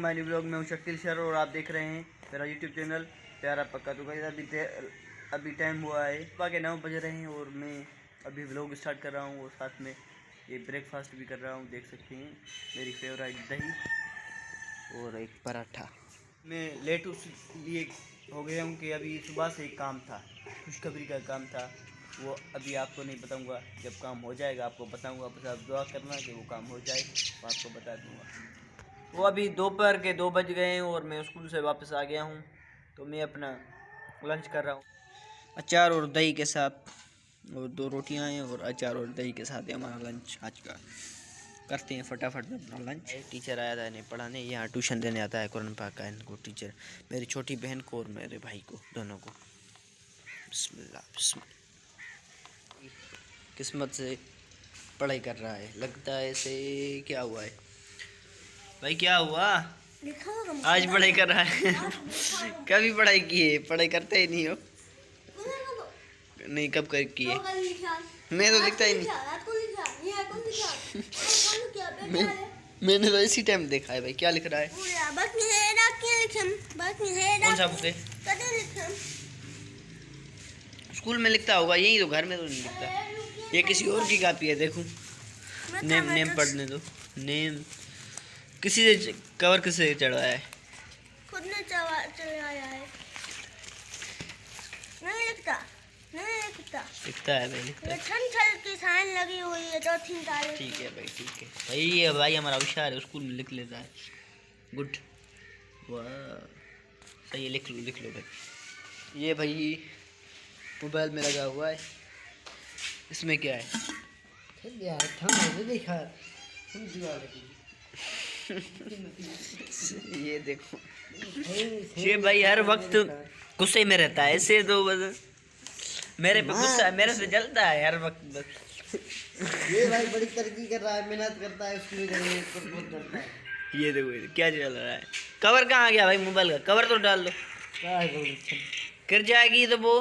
My new blog में हूँ Shakeel sir और आप देख रहे हैं मेरा यूट्यूब चैनल प्यारा पक्का। तो गाइस अभी टाइम हुआ है सुबह के 9 बज रहे हैं और मैं अभी व्लॉग स्टार्ट कर रहा हूँ और साथ में ये ब्रेकफास्ट भी कर रहा हूँ। देख सकते हैं मेरी फेवरेट दही और एक पराठा। मैं लेट इसलिए हो गया हूँ कि अभी सुबह से एक काम था, खुशखबरी का काम था, वो अभी आपको नहीं बताऊंगा। जब काम हो जाएगा आपको बताऊंगा, बस आप दुआ करना कि वो काम हो जाए तो आपको बता दूंगा। वो अभी दोपहर के 2 बज गए हैं और मैं स्कूल से वापस आ गया हूँ, तो मैं अपना लंच कर रहा हूँ अचार और दही के साथ, और 2 रोटियाँ हैं और अचार और दही के साथ है हमारा लंच आज का। करते हैं फटाफट में अपना लंच। टीचर आया था इन्हें पढ़ाने, यहाँ ट्यूशन देने आता है कुरान पाक का इनको टीचर, मेरी छोटी बहन को और मेरे भाई को, दोनों को। बिस्मिल्लाह बिस्मिल्लाह। किस्मत से पढ़ाई कर रहा है लगता है। से क्या हुआ है भाई, क्या हुआ? आज पढ़ाई कर रहा है कभी पढ़ाई की है? पढ़ाई करते ही नहीं हो। नहीं, कब कर की है? मैं तो लिखता ही नहीं मैंने तो इसी टाइम देखा है भाई। क्या लिख रहा है? कौन सा बुक है? स्कूल में लिखता होगा, यही तो घर में तो नहीं लिखता। ये किसी और की कॉपी है, देखूं। नेम पढ़ने दो। नेम किसी से कवर किसे चढ़वाया है? खुद ने चढ़वाया है। नहीं लिखता लिखता है भाई, लिखता है। छल की साइन लगी हुई है 2-3 तारीख। ठीक है भाई, ठीक है भाई। ये भाई हमारा होशियार है, स्कूल में लिख लेता है। गुड, वाह सही है। लिख लो भाई। ये भाई मोबाइल में लगा हुआ है, इसमें क्या है? ये देखो, ये भाई हर वक्त गुस्से में रहता है। इसे तो बस मेरे पे गुस्सा, मेरे से जलता है हर वक्त बस। ये भाई बड़ी तरक्की कर रहा है, मेहनत करता है, स्कूल जाने में बहुत करता है। ये देखो क्या चल रहा है। कवर कहाँ गया भाई? मोबाइल का कवर तो डाल दो, गिर जाएगी तो वो।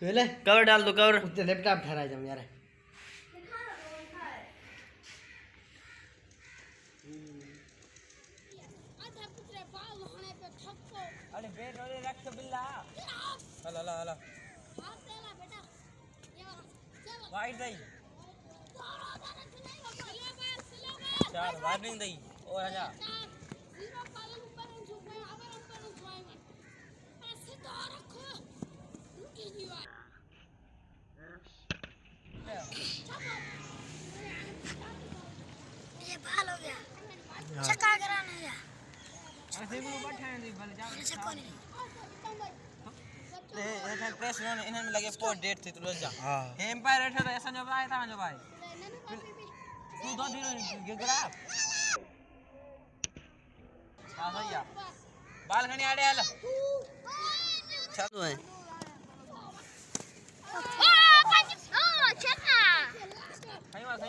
कवर डाल दो, कवर। लैपटॉप ठहरा जाऊँ यार। अरे बेट वाले रख के बिल्ला। हला वाइट दही, 4 वार्निंग दही और आजा। ये बाल हो गया, चक्का कराने गया। ऐसे भी बैठे हैं जी, भले जाओ। चक्का नहीं ये प्रेस इन्हें में लगे पोस्ट डेट थी तो जा। हां एम्पायर बैठे तो ऐसा जो भाई था जो भाई तू 2 दिन गिरा। हां भैया बाल खणी आड़े आला चालू है। चक्का सही बात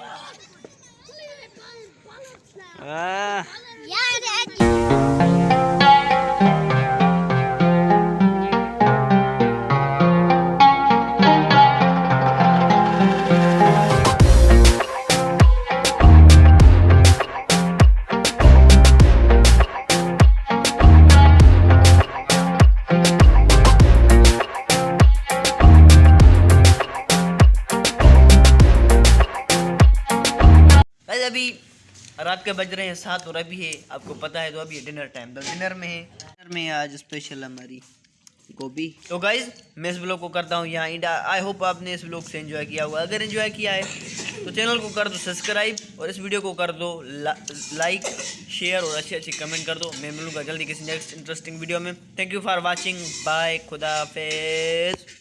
अभी रात के बज रहे हैं 7 और अभी है, आपको पता है, तो अभी डिनर टाइम। तो डिनर में आज स्पेशल हमारी गोभी। तो गाइज मैं इस ब्लॉग को करता हूँ यहाँ इंडा। आई होप आपने इस ब्लॉग से एंजॉय किया हुआ। अगर एंजॉय किया है तो चैनल को कर दो सब्सक्राइब और इस वीडियो को कर दो लाइक शेयर और अच्छी कमेंट कर दो। मैं मिलूंगा जल्दी किसी नेक्स्ट इंटरेस्टिंग वीडियो में। Thank you for watching, bye, खुदा हाफिज।